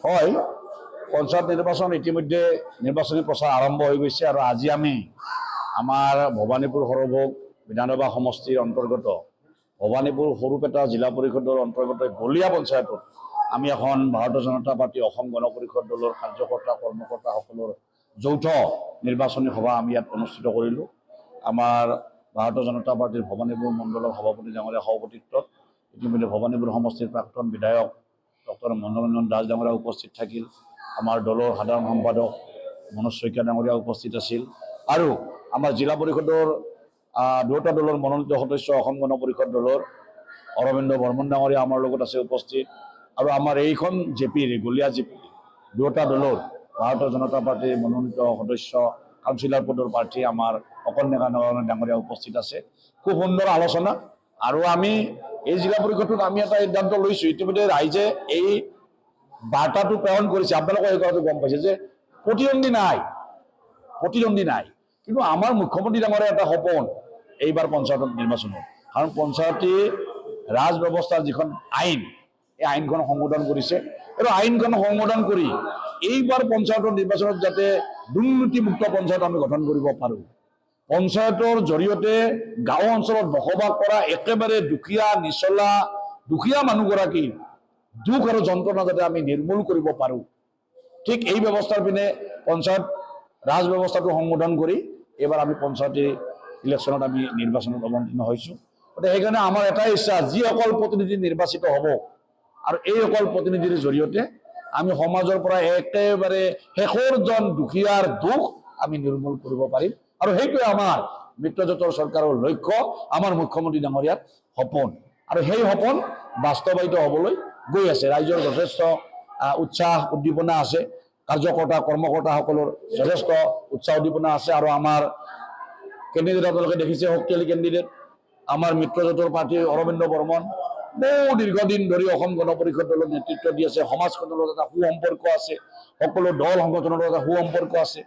হয়, পঞ্চায়ত নিৰ্বাচন ইতিমধ্যে নিৰ্বাচনী প্ৰচাৰ আৰম্ভ হৈ গৈছে আৰু আজি আমি আমাৰ ভবানীপুৰ সৰভোগ বিধানসভা সমষ্টিৰ অন্তৰ্গত ভবানীপুৰ সৰুপেটা জিলা পৰিষদৰ অন্তৰ্গত গলীয়া পঞ্চায়তত আমি এখন ভাৰতীয় জনতা পাৰ্টি অসম গণ পৰিষদ দলৰ কাৰ্যকৰ্তা কৰ্মকৰ্তাসকলৰ যৌথ নিৰ্বাচনী সভা আমি ইয়াত অনুষ্ঠিত কৰিলোঁ। আমাৰ ভাৰতীয় জনতা পাৰ্টিৰ ভবানীপুৰ মণ্ডলৰ সভাপতি ডাঙৰীয়া সভাপতিত্বত ইতিমধ্যে ভবানীপুৰ সমষ্টিৰ প্ৰাক্তন বিধায়ক ডক্টৰ মনোৰঞ্জন দাস ডাঙৰীয়া উপস্থিত থাকিল। আমাৰ দলৰ সাধাৰণ সম্পাদক মনোজ শইকীয়া ডাঙৰীয়া উপস্থিত আছিল আৰু আমাৰ জিলা পৰিষদৰ দুয়োটা দলৰ মনোনীত সদস্য অসম গণ পৰিষদ দলৰ অৰবিন্দ বৰ্মন ডাঙৰীয়া আমাৰ লগত আছে উপস্থিত আৰু আমাৰ এইখন জেপিৰ গলীয়া জেপি দুয়োটা দলৰ ভাৰতীয় জনতা পাৰ্টিৰ মনোনীত সদস্য কাউন্সিলৰ পদৰ প্ৰাৰ্থী আমাৰ অকন্যা ডাঙৰীয়া উপস্থিত আছে। খুব সুন্দৰ আলোচনা আৰু আমি এই জিলা পৰিষদটোত আমি এটা সিদ্ধান্ত লৈছোঁ। ইতিমধ্যে ৰাইজে এই বাৰ্তাটো প্ৰেৰণ কৰিছে, আপোনালোকে এই কথাটো গম পাইছে যে প্ৰতিদ্বন্দ্বী নাই, কিন্তু আমাৰ মুখ্যমন্ত্ৰী ডাঙৰীয়া এটা সপোন এইবাৰ পঞ্চায়ত নিৰ্বাচনত, কাৰণ পঞ্চায়তী ৰাজ ব্যৱস্থাৰ যিখন আইন এই আইনখন সংশোধন কৰিছে আৰু আইনখন সংশোধন কৰি এইবাৰ পঞ্চায়তৰ নিৰ্বাচনত যাতে দুৰ্নীতিমুক্ত পঞ্চায়ত আমি গঠন কৰিব পাৰোঁ। পঞ্চায়তৰ জৰিয়তে গাঁও অঞ্চলত বসবাস কৰা একেবাৰে দুখীয়া নিচলা দুখীয়া মানুহগৰাকী দুখ আৰু যন্ত্ৰণা যাতে আমি নিৰ্মূল কৰিব পাৰোঁ, ঠিক এই ব্যৱস্থাৰ পিনে পঞ্চায়ত ৰাজ ব্যৱস্থাটো সংশোধন কৰি এইবাৰ আমি পঞ্চায়তী ইলেকশ্যনত আমি নিৰ্বাচনত অৱতীৰ্ণ হৈছোঁ। গতিকে সেইকাৰণে আমাৰ এটাই ইচ্ছা, যিসকল প্ৰতিনিধি নিৰ্বাচিত হ'ব আৰু এইসকল প্ৰতিনিধিৰ জৰিয়তে আমি সমাজৰ পৰা একেবাৰে শেষৰজন দুখীয়াৰ দুখ আমি নিৰ্মূল কৰিব পাৰিম আৰু সেইটোৱে আমাৰ মিত্ৰজোঁটৰ চৰকাৰৰ লক্ষ্য, আমাৰ মুখ্যমন্ত্ৰী ডাঙৰীয়াৰ সপোন আৰু সেই সপোন বাস্তৱায়িত হ'বলৈ গৈ আছে। ৰাইজৰ যথেষ্ট উৎসাহ উদ্দীপনা আছে, কাৰ্যকৰ্তা কৰ্মকৰ্তাসকলৰ যথেষ্ট উৎসাহ উদ্দীপনা আছে আৰু আমাৰ কেণ্ডিডেট আপোনালোকে দেখিছে শক্তিশালী কেণ্ডিডেট আমাৰ মিত্ৰজোঁটৰ প্ৰাৰ্থী অৰবিন্দ বৰ্মন বহু দীৰ্ঘদিন ধৰি অসম গণ পৰিষদ দলৰ নেতৃত্ব দি আছে। সমাজখনৰ লগত এটা সুসম্পৰ্ক আছে, সকলো দল সংগঠনৰ লগত এটা সুসম্পৰ্ক আছে।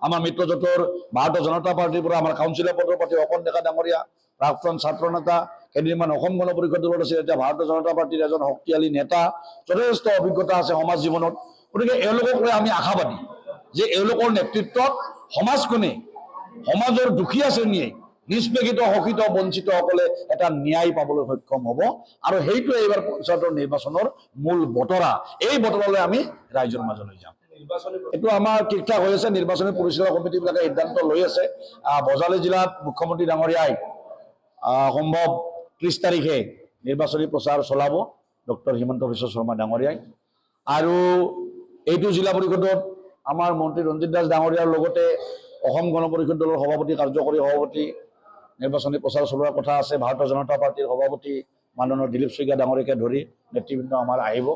আমাৰ মিত্ৰজোঁটৰ ভাৰতীয় জনতা পাৰ্টিৰ পৰা আমাৰ কাউন্সিলৰ পদৰ প্ৰাৰ্থী অকন্যা ডাঙৰীয়া প্ৰাক্তন ছাত্ৰ নেতা, কেইদিনমান অসম গণ পৰিষদ দলত আছিল, এতিয়া ভাৰতীয় জনতা পাৰ্টিৰ এজন শক্তিশালী নেতা, যথেষ্ট অভিজ্ঞতা আছে সমাজ জীৱনত। গতিকে এওঁলোকক লৈ আমি আশাবাদী যে এওঁলোকৰ নেতৃত্বত সমাজখনে সমাজৰ দুখীয়া শ্ৰেণীয়ে নিষ্পেষিত শোষিত বঞ্চিতসকলে এটা ন্যায় পাবলৈ সক্ষম হ'ব আৰু সেইটোৱে এইবাৰ পঞ্চায়তৰ নিৰ্বাচনৰ মূল বতৰা। এই বতৰালৈ আমি ৰাইজৰ মাজলৈ যাম। এইটো আমাৰ ঠিক ঠাক হৈ আছে, নিৰ্বাচনী পৰিচালনা কমিটিবিলাকে সিদ্ধান্ত লৈ আছে। বজালী জিলাত মুখ্যমন্ত্ৰী ডাঙৰীয়াই সম্ভৱ 30 তাৰিখে নিৰ্বাচনী প্ৰচাৰ চলাব ডক্টৰ হিমন্ত বিশ্ব শৰ্মা ডাঙৰীয়াই আৰু এইটো জিলা পৰিষদত আমাৰ মন্ত্ৰী ৰঞ্জিত দাস ডাঙৰীয়াৰ লগতে অসম গণ পৰিষদ দলৰ সভাপতি কাৰ্যকৰী সভাপতি নিৰ্বাচনী প্ৰচাৰ চলোৱাৰ কথা আছে। ভাৰতীয় জনতা পাৰ্টিৰ সভাপতি মাননীয় দিলীপ শইকীয়া ডাঙৰীয়াকে ধৰি নেতৃবৃন্দ আমাৰ আহিব।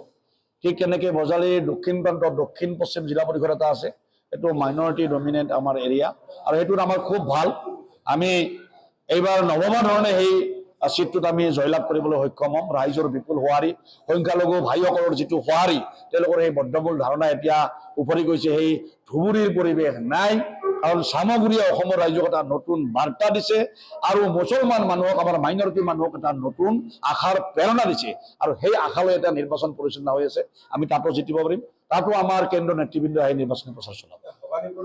ঠিক তেনেকৈ বজালীৰ দক্ষিণ প্ৰান্তত দক্ষিণ পশ্চিম জিলা পৰিষদ এটা আছে, এইটো মাইনৰিটি ডমিনেণ্ট আমাৰ এৰিয়া আৰু সেইটোত আমাৰ খুব ভাল। আমি এইবাৰ নৱমা ধৰণে সেই চিটটোত আমি জয়লাভ কৰিবলৈ সক্ষম হ'ম। ৰাইজৰ বিপুল সঁহাৰি, সংখ্যালঘু ভাইসকলৰ যিটো সঁহাৰি, তেওঁলোকৰ সেই বদ্ধমূল ধাৰণা এতিয়া উফৰি গৈছে, সেই ধুবুৰীৰ পৰিৱেশ নাই, কাৰণ চামগুৰিয়ে অসমৰ ৰাইজক এটা নতুন বাৰ্তা দিছে আৰু মুছলমান মানুহক আমাৰ মাইনৰিটি মানুহক এটা নতুন আশাৰ প্ৰেৰণা দিছে আৰু সেই আশালৈ এটা নিৰ্বাচন পৰিচালনা হৈ আছে। আমি তাতো জিতিব পাৰিম, তাতো আমাৰ কেন্দ্ৰীয় নেতৃবৃন্দ আহি নিৰ্বাচনী প্ৰচাৰ চলাব।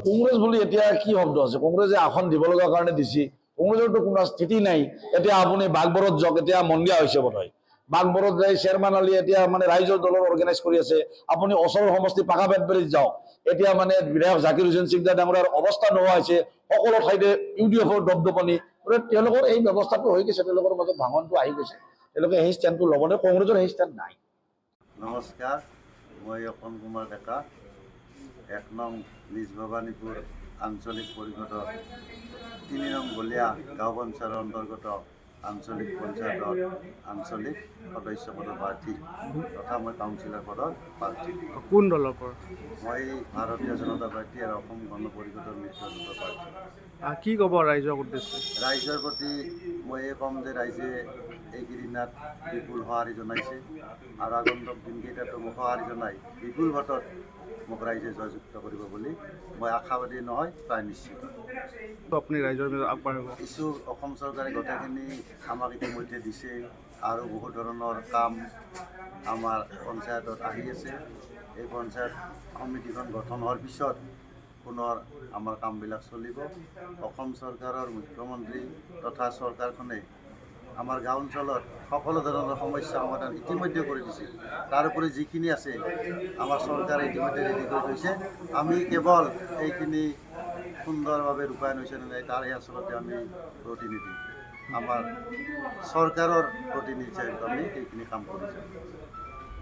কংগ্ৰেছ বুলি এতিয়া কি শব্দ আছে? কংগ্ৰেছে আসন দিব লগা কাৰণে দিছে, কংগ্ৰেছৰতো কোনো স্থিতি নাই। এতিয়া আপুনি বাগবৰত যাওক, এতিয়া মন্দিয়া হৈছে বোধহয়, বাগবৰত যাই চেয়াৰমেন আলী এতিয়া মানে ৰাইজৰ দলৰ অৰ্গেনাইজ কৰি আছে। আপুনি ওচৰৰ সমষ্টি পাকা বেতবাৰীত যাওক, এতিয়া মানে বিধায়ক জাকিৰ হুছেইন সিকদাৰ ডাঙৰীয়াৰ অৱস্থা নোহোৱা হৈছে, সকলো ঠাইতে UDFৰ দপদপনি। তেওঁলোকৰ এই ব্যৱস্থাটো হৈ গৈছে, তেওঁলোকৰ মাজত ভাঙনটো আহি গৈছে, তেওঁলোকে সেই ষ্টেণ্ডটো ল'বনে? কংগ্ৰেছৰ সেই ষ্টেণ্ড নাই। নমস্কাৰ, মই অপন কুমাৰ ডেকা, 1 নং নিজ ভৱানীপুৰ আঞ্চলিক পৰিষদৰ 3 নং গলীয়া গাঁও পঞ্চায়তৰ অন্তৰ্গত আঞ্চলিক পঞ্চায়তৰ আঞ্চলিক সদস্য পদৰ প্ৰাৰ্থী তথা মই কাউন্সিলৰ পদৰ প্ৰাৰ্থী। কোন দলৰ পৰা? মই ভাৰতীয় জনতা পাৰ্টি আৰু অসম গণ পৰিষদৰ মিত্ৰজোঁটৰ প্ৰাৰ্থী। কি ক'ব ৰাইজক উদ্দেশ্যে? ৰাইজৰ প্ৰতি মই এই ক'ম যে ৰাইজে এইকেইদিনত বিপুল সঁহাৰি জনাইছে আৰু আগন্তুক দিনকেইটাতো মোক সঁহাৰি জনাই বিপুল ভোটত মোক ৰাইজে জয়যুক্ত কৰিব বুলি মই আশাবাদী নহয়, প্ৰায় নিশ্চিত। তো আপুনি ৰাইজৰ মাজত আগবাঢ়িব। কিছু অসম চৰকাৰে গোটেইখিনি আমাক ইতিমধ্যে দিছে আৰু বহু ধৰণৰ কাম আমাৰ পঞ্চায়তত আহি আছে। এই পঞ্চায়ত সমিতিখন গঠন হোৱাৰ পিছত পুনৰ আমাৰ কামবিলাক চলিব। অসম চৰকাৰৰ মুখ্যমন্ত্ৰী তথা চৰকাৰখনে আমাৰ গাঁও অঞ্চলত সকলো ধৰণৰ সমস্যা সমাধান ইতিমধ্যে কৰি দিছে। তাৰোপৰি যিখিনি আছে আমাৰ চৰকাৰে ইতিমধ্যে ৰেডি কৰি থৈছে। আমি কেৱল এইখিনি সুন্দৰভাৱে ৰূপায়ণ হৈছে নে নাই তাৰহে আচলতে আমি প্ৰতিনিধি। আমাৰ চৰকাৰৰ প্ৰতিনিধি হিচাপে আমি এইখিনি কাম কৰিছোঁ।